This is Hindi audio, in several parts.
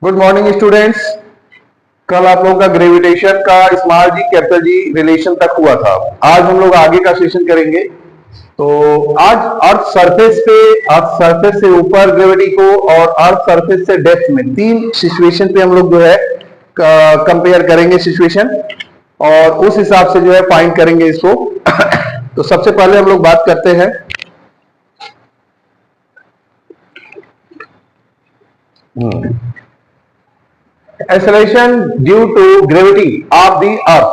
Good morning students. कल आप लोगों का ग्रेविटेशन का स्मॉल जी कैपिटल जी रिलेशन तक हुआ था। आज हम लोग आगे का सेशन करेंगे। तो आज अर्थ सरफेस से ऊपर ग्रेविटी को और अर्थ सरफेस से डेप्थ में तीन सिचुएशन पे हम लोग जो है कंपेयर करेंगे सिचुएशन, और उस हिसाब से जो है फाइंड करेंगे इसको। तो सबसे पहले हम लोग बात करते हैं acceleration due to gravity of the earth.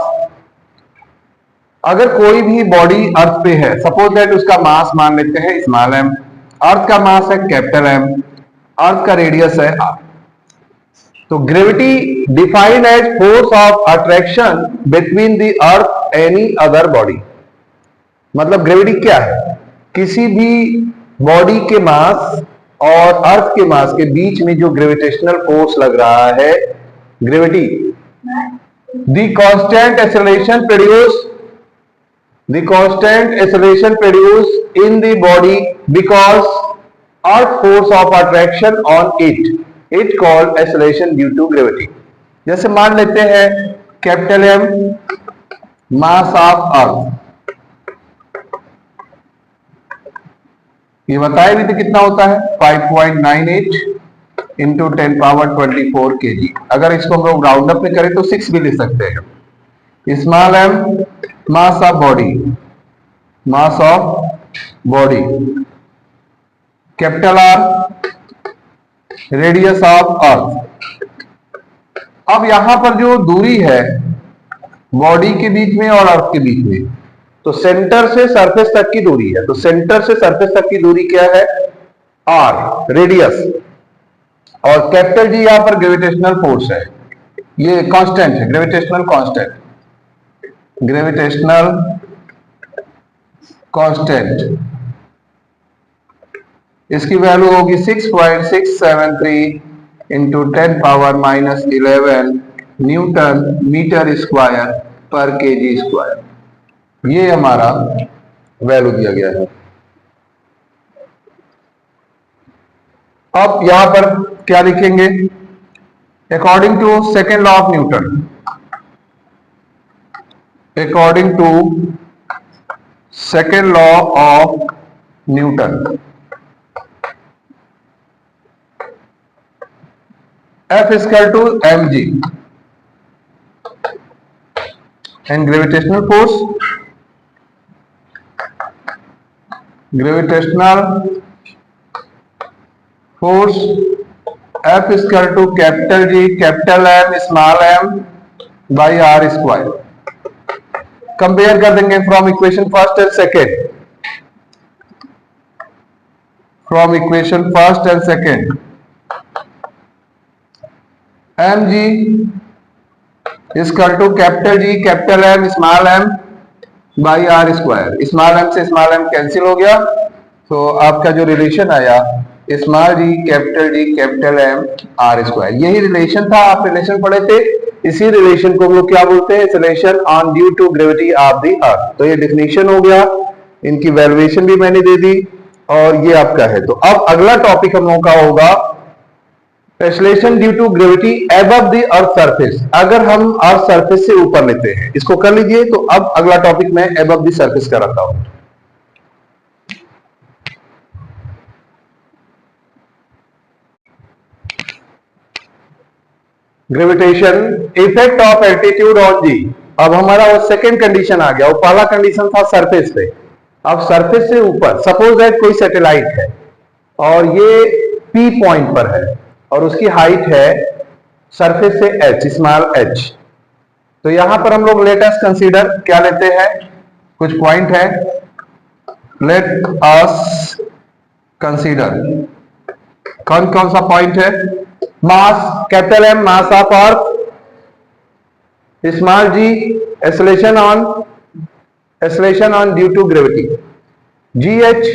अगर कोई भी बॉडी अर्थ पे है, सपोज दैट उसका मास मान लेते हैं स्मॉल एम, अर्थ का मास है कैपिटल एम, अर्थ का रेडियस है आर। तो gravity defined as force of attraction between the earth any other body. मतलब ग्रेविटी क्या है? किसी भी बॉडी के मास और अर्थ के मास के बीच में जो ग्रेविटेशनल फोर्स लग रहा है, gravity, the constant acceleration produced in the body because earth force of attraction on it called acceleration due to gravity। जैसे मान लेते हैं capital M mass of earth, ये बताए भी थे कितना होता है 5.98 इंटू 10 पावर 24 kg। अगर इसको हम लोग राउंड अप में करें तो 6 भी ले सकते हैं। Small M mass of body, capital R radius of earth. अब यहां पर जो दूरी है बॉडी के बीच में और अर्थ के बीच में, तो सेंटर से सरफेस तक की दूरी है। तो सेंटर से सरफेस तक की दूरी क्या है? आर रेडियस, और कैपिटल जी यहां पर ग्रेविटेशनल फोर्स है, ये कांस्टेंट है, ग्रेविटेशनल कांस्टेंट। इसकी वैल्यू होगी 6.673 into 10 power -11 newton metre square पर केजी स्क्वायर। ये हमारा वैल्यू दिया गया है। अब यहां पर क्या लिखेंगे? According to second law of Newton, according to second law of Newton, F equal to mg and gravitational force F equal to capital G capital M small m by R square. Compare कर देंगे from equation first and second, mg equal to capital G capital M small m by R square. Small m से स्मॉल m कैंसिल हो गया, तो आपका जो रिलेशन आया स्मॉल जी कैपिटल एम आर स्क्वायर, यही रिलेशन था। आप रिलेशन पढ़े थे, इसी रिलेशन को हम लोग क्या बोलते हैं? Acceleration on due to gravity of the earth. तो ये डेफिनेशन हो गया, इनकी वैल्यूएशन भी मैंने दे दी, और ये आपका है। तो अब अगला टॉपिक हम लोगों का होगा acceleration due to gravity above the earth surface. अगर हम अर्थ सरफेस से ऊपर लेते हैं, इसको कर लीजिए। तो अब अगला टॉपिक मैं अबव द सरफेस का रखता हूं। Gravitation effect of altitude on G. अब हमारा वो सेकेंड कंडीशन आ गया। वो पहला कंडीशन था सरफेस पे, अब सरफेस से ऊपर। सपोज दैट कोई सैटेलाइट है और ये पी पॉइंट पर है और उसकी हाइट है सरफेस से एच, स्मॉल एच। तो यहां पर हम लोग लेट अस कंसीडर क्या लेते हैं? कुछ पॉइंट है, लेट अस कंसीडर कौन कौन सा पॉइंट है? Mass capital M mass of earth, small G acceleration on due to gravity, G H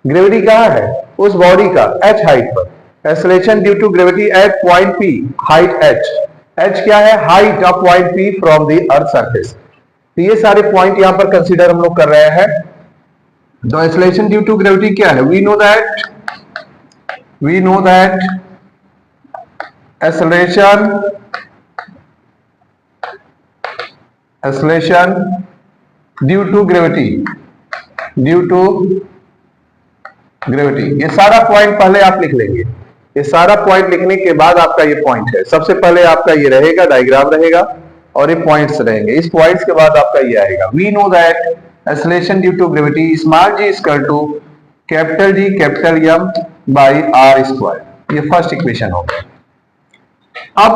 gravity कहां है? उस बॉडी का एच हाइट पर, acceleration due to gravity at point P, height H. H क्या है? Height of point P from the earth surface. तो ये सारे पॉइंट यहां पर कंसीडर हम लोग कर रहे हैं। तो एक्सेलरेशन ड्यू टू ग्रेविटी क्या है? We know that acceleration due to gravity, ये सारा पॉइंट पहले आप लिख लेंगे। ये सारा पॉइंट लिखने के बाद आपका ये पॉइंट है, सबसे पहले आपका ये रहेगा, डायग्राम रहेगा और ये पॉइंट्स रहेंगे। इस पॉइंट्स के बाद आपका ये आएगा, we know that acceleration due to gravity small g equal to capital G capital M by R square. ये फर्स्ट इक्वेशन होगा। अब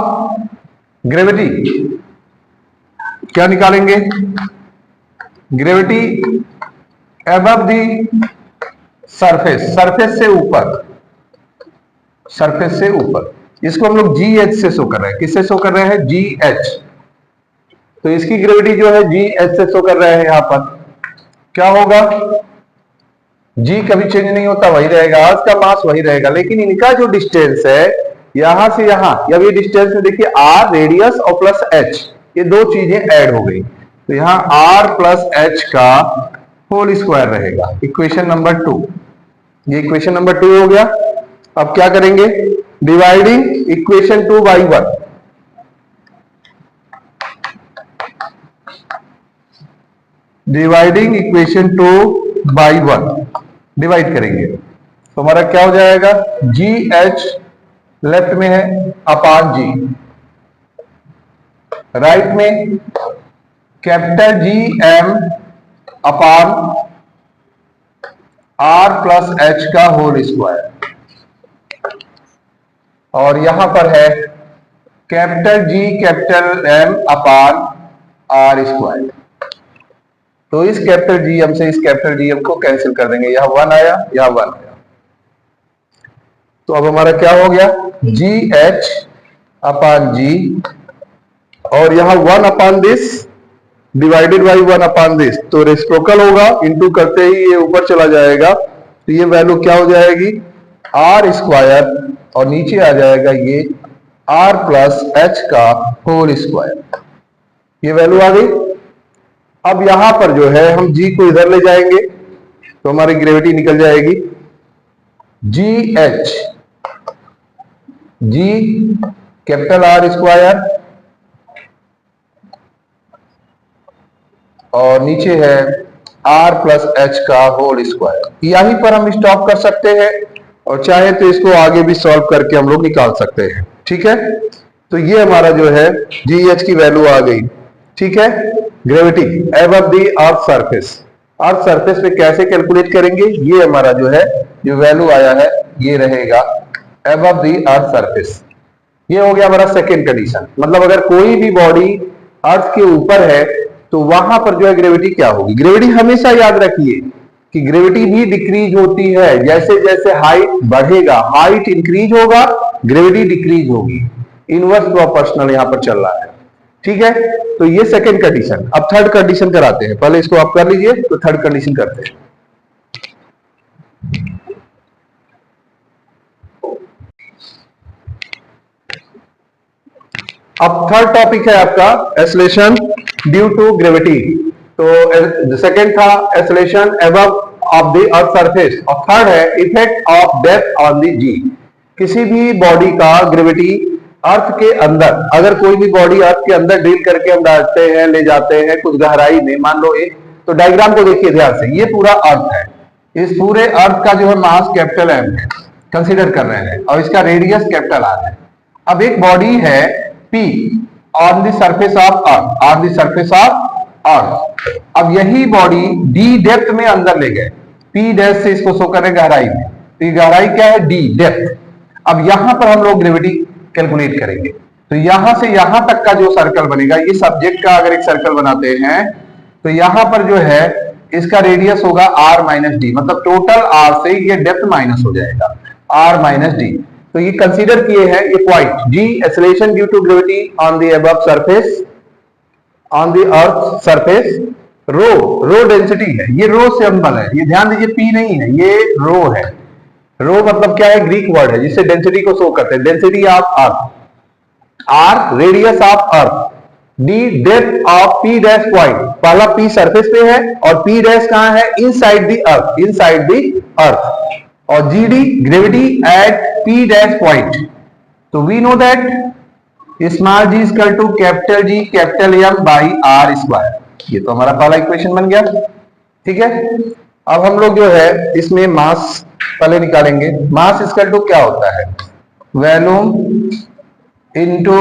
ग्रेविटी क्या निकालेंगे? Gravity above the surface, surface से ऊपर, इसको हम लोग GH से शो कर रहे हैं। किससे शो कर रहे हैं? GH। तो इसकी ग्रेविटी जो है GH से शो कर रहे हैं। यहां पर क्या होगा? G कभी चेंज नहीं होता, वही रहेगा, अर्थ का मास वही रहेगा, लेकिन इनका जो डिस्टेंस है यहां से यहां, अब ये डिस्टेंस में देखिए R रेडियस और प्लस H, ये दो चीजें ऐड हो गई, तो यहां R प्लस H का होल स्क्वायर रहेगा। इक्वेशन नंबर 2, ये इक्वेशन नंबर 2 हो गया। अब क्या करेंगे? Dividing equation 2 by 1, dividing equation 2 by 1 divide करेंगे तो हमारा क्या हो जाएगा? GH लेफ्ट में है अपान G, राइट में कैपिटल GM अपान R प्लस H का होल स्क्वायर, और यहां पर है कैपिटल G कैपिटल M अपान R स्क्वायर। तो इस कैपिटल GM से इस कैपिटल GM को कैंसिल कर देंगे, यह 1 आया, यह 1 आया। तो अब हमारा क्या हो गया? GH अपान G, और यहां 1 upon this divided by 1 upon this, तो रेसिप्रोकल होगा, इंटू करते ही ये ऊपर चला जाएगा, तो ये वैल्यू क्या हो जाएगी? R स्क्वायर, और नीचे आ जाएगा ये R प्लस H का होल स्क्वायर। ये वैल्यू आ गई। अब यहां पर जो है हम G को इधर ले जाएंगे तो हमारी ग्रेविटी निकल जाएगी GH, G capital R square, और नीचे है R प्लस H का होल स्क्वायर। यहीं पर हम स्टॉप कर सकते हैं, और चाहे तो इसको आगे भी सॉल्व करके हम लोग निकाल सकते हैं। ठीक है, तो ये हमारा जो है GH की वैल्यू आ गई। ठीक है, gravity above the earth surface, earth surface पे कैसे कैलकुलेट करेंगे? ये हमारा जो है जो वैल्यू आया है ये रहेगा अबव द अर्थ सरफेस। ये हो गया हमारा सेकेंड कंडीशन। मतलब अगर कोई भी बॉडी अर्थ के ऊपर है तो वहां पर जो है ग्रेविटी क्या होगी? ग्रेविटी हमेशा याद रखिए कि ग्रेविटी भी डिक्रीज होती है, जैसे जैसे हाइट बढ़ेगा, हाइट इंक्रीज होगा, ग्रेविटी डिक्रीज होगी। इनवर्स प्रोपोर्शनल यहां पर चल रहा है। ठीक है, तो ये सेकेंड कंडीशन। अब थर्ड कंडीशन कराते हैं, पहले इसको आप कर लीजिए, तो थर्ड कंडीशन करते हैं। अब थर्ड टॉपिक है आपका एक्सेलरेशन ड्यू टू ग्रेविटी। तो सेकेंड था acceleration above of the earth surface, और थर्ड है effect of depth on the G. किसी भी बॉडी का ग्रेविटी अर्थ के अंदर, अगर कोई भी बॉडी अर्थ के अंदर डील करके हम डालते हैं, ले जाते हैं कुछ गहराई में, मान लो एक, तो डायग्राम को देखिए ध्यान से, ये पूरा अर्थ है, इस पूरे अर्थ का जो है मास कैपिटल M है, कंसीडर कर रहे हैं, और इसका रेडियस कैपिटल R है। अब एक बॉडी है P on the surface of earth, on the surface of earth. अब यही बॉडी D डेप्थ में अंदर ले गए, P डैश से इसको शो करें गहराई में, तो ये गहराई क्या है? D depth. अब यहां पर हम लोग ग्रेविटी कैलकुलेट करेंगे, तो यहां से यहां तक का जो सर्कल बनेगा, ये सब्जेक्ट का अगर एक सर्कल बनाते हैं तो यहां पर जो है इसका रेडियस होगा R माइनस डी, मतलब टोटल R से ये डेप्थ माइनस हो जाएगा R माइनस डी। तो ये कंसीडर किए हैं ये point G acceleration due to gravity on the above surface, on the earth surface. Rho density है, ये रो सिंबल है, ये ध्यान दीजिए, P नहीं है, ये रो है। रो मतलब क्या है? ग्रीक वर्ड है जिससे डेंसिटी को शो करते हैं, density of earth, R radius of earth, D depth of P dash point. पहला P सरफेस पे है और P डैश कहां है? Inside the earth, inside the earth. और GD gravity at P dash point, तो we know that small G equal to capital G capital M by R square, ये तो हमारा पहला इक्वेशन बन गया। ठीक है, अब हम लोग जो है इसमें मास पहले निकालेंगे। मास इक्वल टू क्या होता है, वॉल्यूम इनटू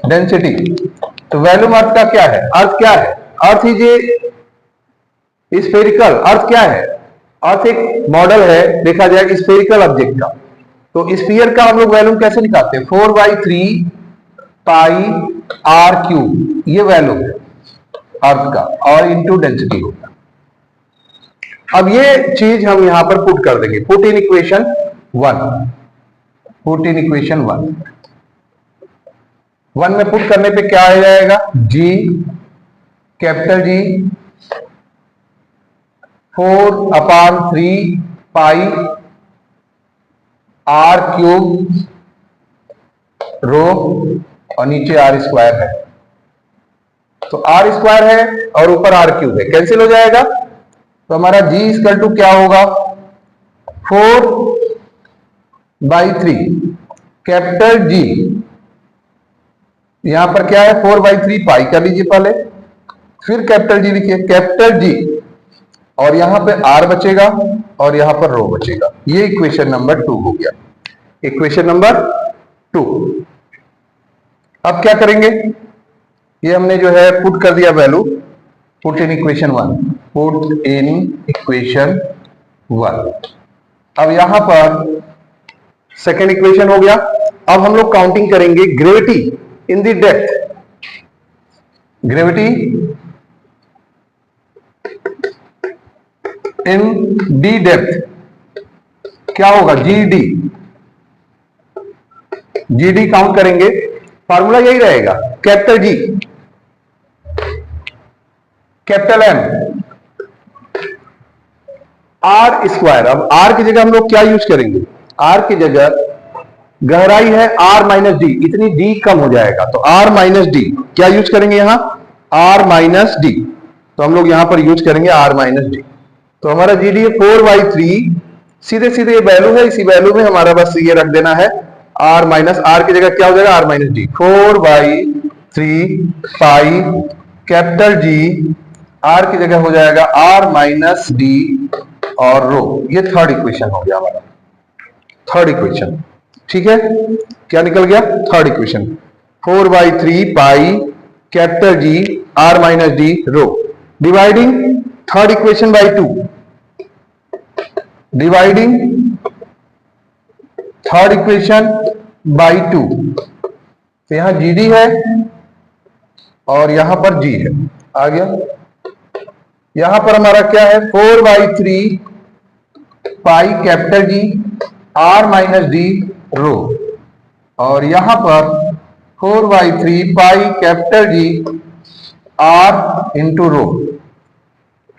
डेंसिटी। तो वॉल्यूम अर्थ का क्या है, अर्थ क्या है, अर्थ इज ए स्फेरिकल। अर्थ क्या है, अर्थ एक मॉडल है देखा जाए स्फेरिकल ऑब्जेक्ट का। तो स्फीयर का हम लोग वॉल्यूम कैसे निकालते हैं, 4/3 पाई आर क्यूब, ये वॉल्यूम है अर्थ का, और इनटू डेंसिटी होगा। अब ये चीज हम यहां पर पुट कर देंगे, put in equation 1, put in equation 1 में पुट करने पे क्या आ जाएगा, G capital G 4/3 pi R cube rho, और नीचे आर स्क्वायर है। तो आर स्क्वायर है और ऊपर आर क्यूब है, कैंसिल हो जाएगा। तो हमारा जी इक्वल टू क्या होगा, 4/3 कैपिटल जी, यहां पर क्या है 4/3 पाई कर लीजिए पहले, फिर कैपिटल जी लिखिए, कैपिटल जी, और यहां पे आर बचेगा और यहां पर रो बचेगा। ये इक्वेशन नंबर 2 हो गया, इक्वेशन नंबर 2। अब क्या करेंगे, ये हमने जो है पुट कर दिया value, put in equation 1, put in equation 1। अब यहां पर सेकेंड इक्वेशन हो गया। अब हम लोग काउंटिंग करेंगे gravity in the depth, gravity in the depth क्या होगा, G D, G D count करेंगे, फार्मूला यही रहेगा, capital G capital M R square. अब आर की जगह हम लोग क्या यूज करेंगे, आर की जगह गहराई है आर माइनस डी, इतनी डी कम हो जाएगा, तो आर माइनस डी क्या यूज करेंगे यहां, आर माइनस डी। तो हम लोग यहां पर यूज करेंगे आर माइनस डी। तो हमारा जी डी 4/3, सीधे सीधे ये वैल्यू है, इसी वैल्यू में हमारा बस ये रख देना है, आर माइनस, आर की जगह क्या हो जाएगा, R minus D, 4/3 pi capital G, R की जगह हो जाएगा आर माइनस डी और रो। ये थर्ड इक्वेशन हो गया हमारा, थर्ड इक्वेशन। ठीक है, क्या निकल गया, third equation, 4/3 pi capital G R minus D rho, dividing third equation by 2, dividing third equation by 2। तो यहां जी डी है और यहां पर जी है, आ गया। यहां पर हमारा क्या है, 4/3 pi capital G R minus D rho, और यहां पर 4/3 pi capital G R into rho,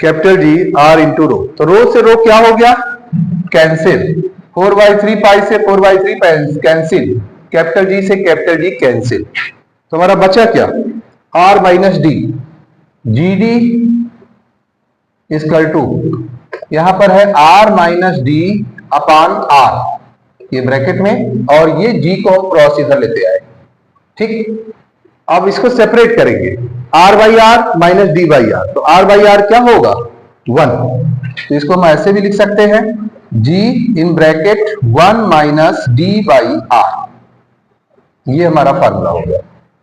capital G R into rho. तो रो से रो क्या हो गया, कैंसिल, 4/3 पाई से 4/3 कैंसिल, कैपिटल जी से कैपिटल जी कैंसिल। तो हमारा बचा क्या, R minus D, G D equal to, यहां पर है R minus D upon R, ये ब्रैकेट में, और ये जी को हम क्रॉस इधर लेते आए। ठीक, अब इसको सेपरेट करेंगे, R by R minus D by R, तो आर बाई आर क्या होगा, 1। तो इसको हम ऐसे भी लिख सकते हैं, G in bracket 1 minus D by R, ये हमारा फार्मूला हो गया,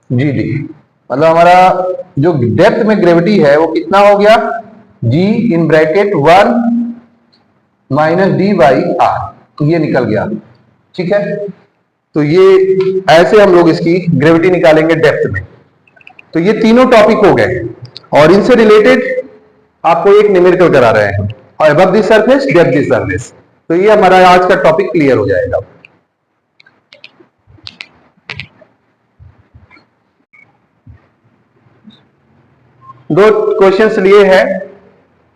जी डी। मतलब हमारा जो डेप्थ में ग्रेविटी है वो कितना हो गया, G in bracket 1 minus D by R, ये निकल गया। ठीक है, तो ये ऐसे हम लोग इसकी ग्रेविटी निकालेंगे डेप्थ में। तो ये तीनों टॉपिक हो गए और इनसे रिलेटेड आपको एक न्यूमेरिकल करा रहे हैं, और above the surface, depth the surface. तो ये हमारा आज का टॉपिक क्लियर हो जाएगा। दो क्वेश्चंस लिए हैं,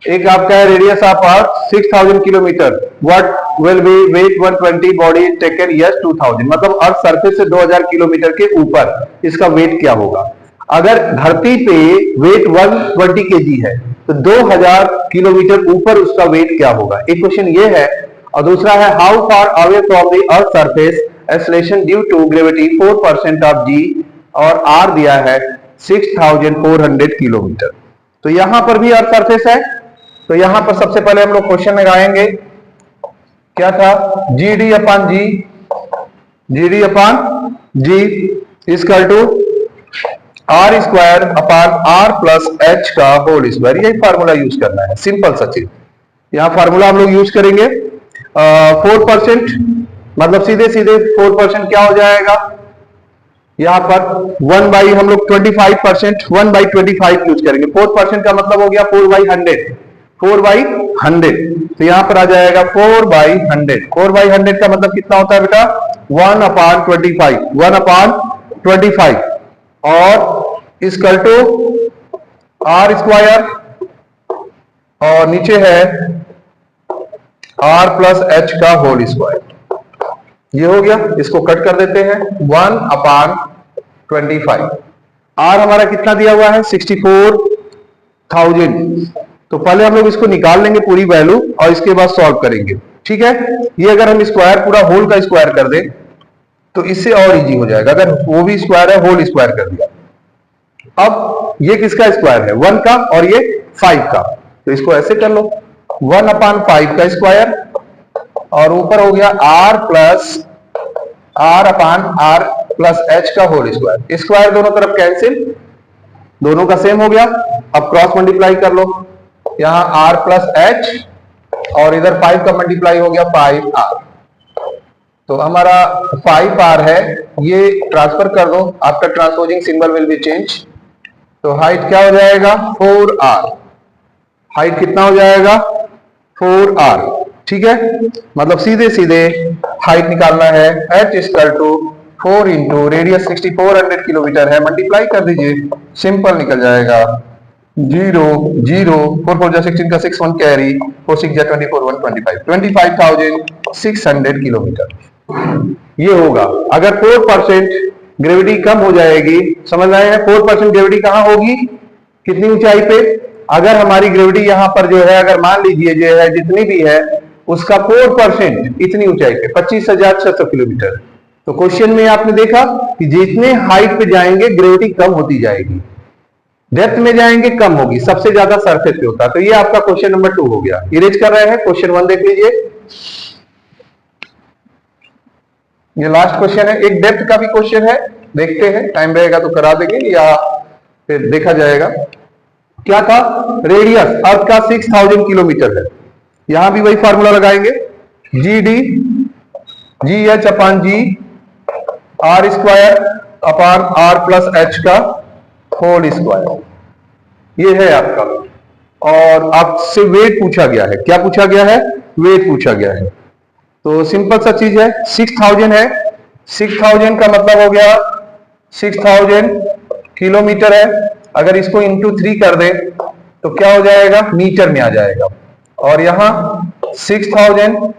एक आपका है radius of earth 6000 kilometre, what will be weight 120 body taken, yes 2000, मतलब अर्थ सरफेस से 2000 किलोमीटर के ऊपर इसका वेट क्या होगा। अगर धरती पे वेट 120 केजी है तो 2000 किलोमीटर ऊपर उसका वेट क्या होगा, एक क्वेश्चन ये है। और दूसरा है how far away from the earth surface acceleration due to gravity 4% of G और आर दिया है 6400 किलोमीटर। तो यहां पर भी अर्थ सरफेस है। तो यहां पर सबसे पहले हम लोग क्वेश्चन लगाएंगे, क्या था, G D upon G equal to R square upon R plus H का होल स्क्वायर। यही फार्मूला यूज करना है, सिंपल सा चीज। यहां फार्मूला हम लोग यूज करेंगे 4%, मतलब सीधे सीधे 4% क्या हो जाएगा, यहां पर 1 बाई हम लोग 25%, 1/25 यूज करेंगे। 4% का मतलब हो गया 4/100, 4/100। तो यहां पर आ जाएगा 4/100। 4/100 का मतलब कितना होता है बेटा, 1/25, 1/25 और इक्वल टू आर स्क्वायर और नीचे है आर प्लस एच का होल स्क्वायर। ये हो गया, इसको कट कर देते हैं, 1/25। आर हमारा कितना दिया हुआ है, 64,000। तो पहले हम लोग इसको निकाल लेंगे पूरी वैल्यू और इसके बाद सॉल्व करेंगे, ठीक है। ये अगर हम स्क्वायर पूरा होल का स्क्वायर कर दें तो इससे और इजी हो जाएगा। अगर वो भी स्क्वायर है, होल स्क्वायर कर दिया। अब ये किसका स्क्वायर है, 1 का और ये 5 का, तो इसको ऐसे कर लो, 1/5 का स्क्वायर और ऊपर हो गया R upon R plus H का होल स्क्वायर। स्क्वायर दोनों तरफ कैंसिल, दोनों का सेम हो गया। अब क्रॉस मल्टीप्लाई कर लो, यहां आर प्लस एच और इधर 5 का मल्टीप्लाई हो गया 5r। तो हमारा 5r है, ये ट्रांसफर कर दो, आपका transposing symbol will be change. तो हाइट क्या हो जाएगा, 4r। हाइट कितना हो जाएगा, 4r, ठीक है। मतलब सीधे सीधे हाइट निकालना है, h equal to 4 into radius 6400 kilometre है, मल्टीप्लाई कर दीजिए, सिंपल निकल जाएगा। 0 0 4 4 जा 16 का 6 1 कैरी, 4 6 जा 24 1 25, 25,600 किलोमीटर ये होगा। अगर 4% ग्रेविटी कम हो जाएगी, समझ रहे हैं, 4% ग्रेविटी कहां होगी, कितनी ऊंचाई पे, अगर हमारी ग्रेविटी यहां पर जो है, अगर मान लीजिए जो है जितनी भी है उसका 4% इतनी ऊंचाई पे 25,600 किलोमीटर। तो क्वेश्चन में आपने देखा कि जितने हाइट पे जाएंगे ग्रेविटी कम होती जाएगी, डेप्थ में जाएंगे कम होगी, सबसे ज्यादा सरफेस पे होता है। तो ये आपका क्वेश्चन नंबर 2 हो गया। इरेज कर रहे हैं, क्वेश्चन 1 देख लीजिए, ये लास्ट क्वेश्चन है। एक डेप्थ का भी क्वेश्चन है, देखते हैं, टाइम रहेगा तो करा देंगे या फिर देखा जाएगा। क्या था, रेडियस अर्थ का 6000 किलोमीटर है, यहां भी वही फार्मूला लगाएंगे, G H upon G R square upon R plus H का होल स्क्वायर, ये है आपका। और आपसे वेट पूछा गया है, क्या पूछा गया है, वेट पूछा गया है। तो सिंपल सा चीज है, 6000 है, 6000 का मतलब हो गया 6000 किलोमीटर है। अगर इसको इंटू 3 कर दे तो क्या हो जाएगा, मीटर में आ जाएगा। और यहां 6000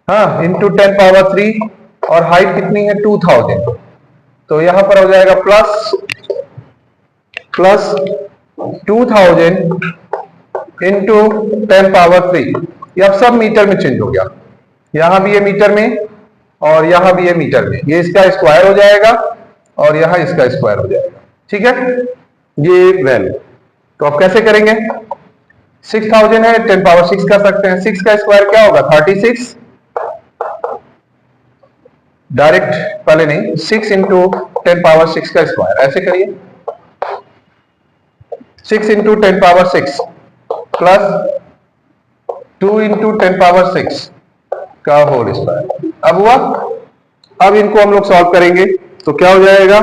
हाँ इंटू 10 पावर 3 और हाइट कितनी है 2000, तो यहां पर हो जाएगा प्लस 2000 इंटू 10 पावर 3। ये अब सब मीटर में चेंज हो गया, यहां भी ये मीटर में और यहां भी ये मीटर में, ये इसका स्क्वायर हो जाएगा और यहां इसका स्क्वायर हो जाएगा, ठीक है, ये वैल्यू। तो अब कैसे करेंगे, 6000 है, 10 पावर 6 कर सकते हैं, 6 का स्क्वायर क्या होगा 36, डायरेक्ट पहले नहीं, 6 इंटू 10 पावर 6 का स्क्वायर, ऐसे करिए, 6 into 10 power 6 plus 2 into 10 power 6 का होल स्क्वायर। अब हुआ, अब इनको हम लोग सॉल्व करेंगे तो क्या हो जाएगा,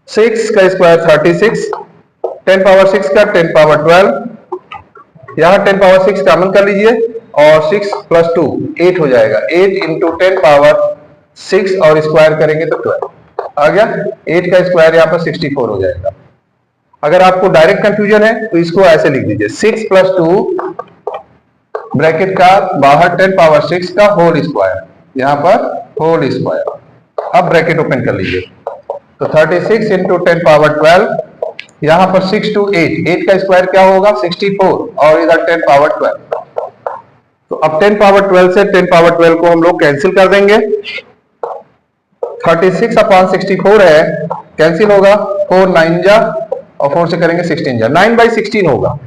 6 का स्क्वायर 36, 10 पावर 6 का 10 पावर 12, यहां 10 पावर 6 कॉमन कर लीजिए और 6 प्लस 2 8 हो जाएगा, 8 इंटू 10 पावर 6 और स्क्वायर करेंगे तो 12 आ गया। 8 का स्क्वायर यहां पर 64 हो जाएगा। अगर आपको डायरेक्ट कंफ्यूजन है तो इसको ऐसे लिख दीजिए, 6 प्लस 2 ब्रैकेट का बाहर 10 पावर 6 का होल स्क्वायर, यहां पर होल स्क्वायर। अब ब्रैकेट ओपन कर लीजिए, तो 36 इंटू 10 पावर 12, यहां पर 6 टू 8, 8 का स्क्वायर क्या होगा 64 और इधर 10 पावर 12। तो अब 10 पावर 12 से 10 पावर 12 को हम लोग कैंसिल कर देंगे, 36 अपॉन 64 है, कैंसिल होगा, 4 9 जा और 4 से करेंगे 16 जा, 9/16 होगा।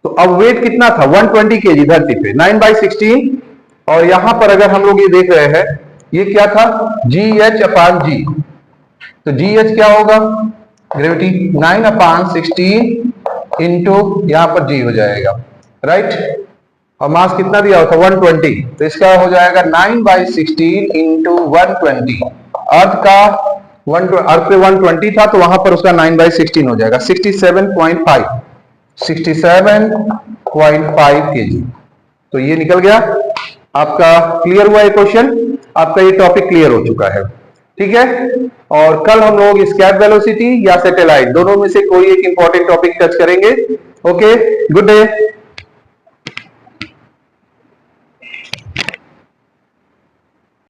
तो अब वेट कितना था, 120 केजी धरती पे, 9/16। और यहां पर अगर हम लोग ये देख रहे हैं, ये क्या था, GH अपॉन जी। तो GH क्या होगा, ग्रेविटी 9/16 इंटू यहां पर जी हो जाएगा, राइट। और मास कितना दिया होता, 120, तो इसका हो जाएगा 9/16 इंटू 120। अर्थ पे 120 था, तो वहां पर उसका 9/16 हो जाएगा, 67.5 केजी। तो ये निकल गया आपका। क्लियर हुआ ये क्वेश्चन, आपका ये टॉपिक क्लियर हो चुका है, ठीक है। और कल हम लोग स्कैप वेलोसिटी या सैटेलाइट दोनों में से कोई एक इंपॉर्टेंट टॉपिक टच करेंगे। Okay, good day.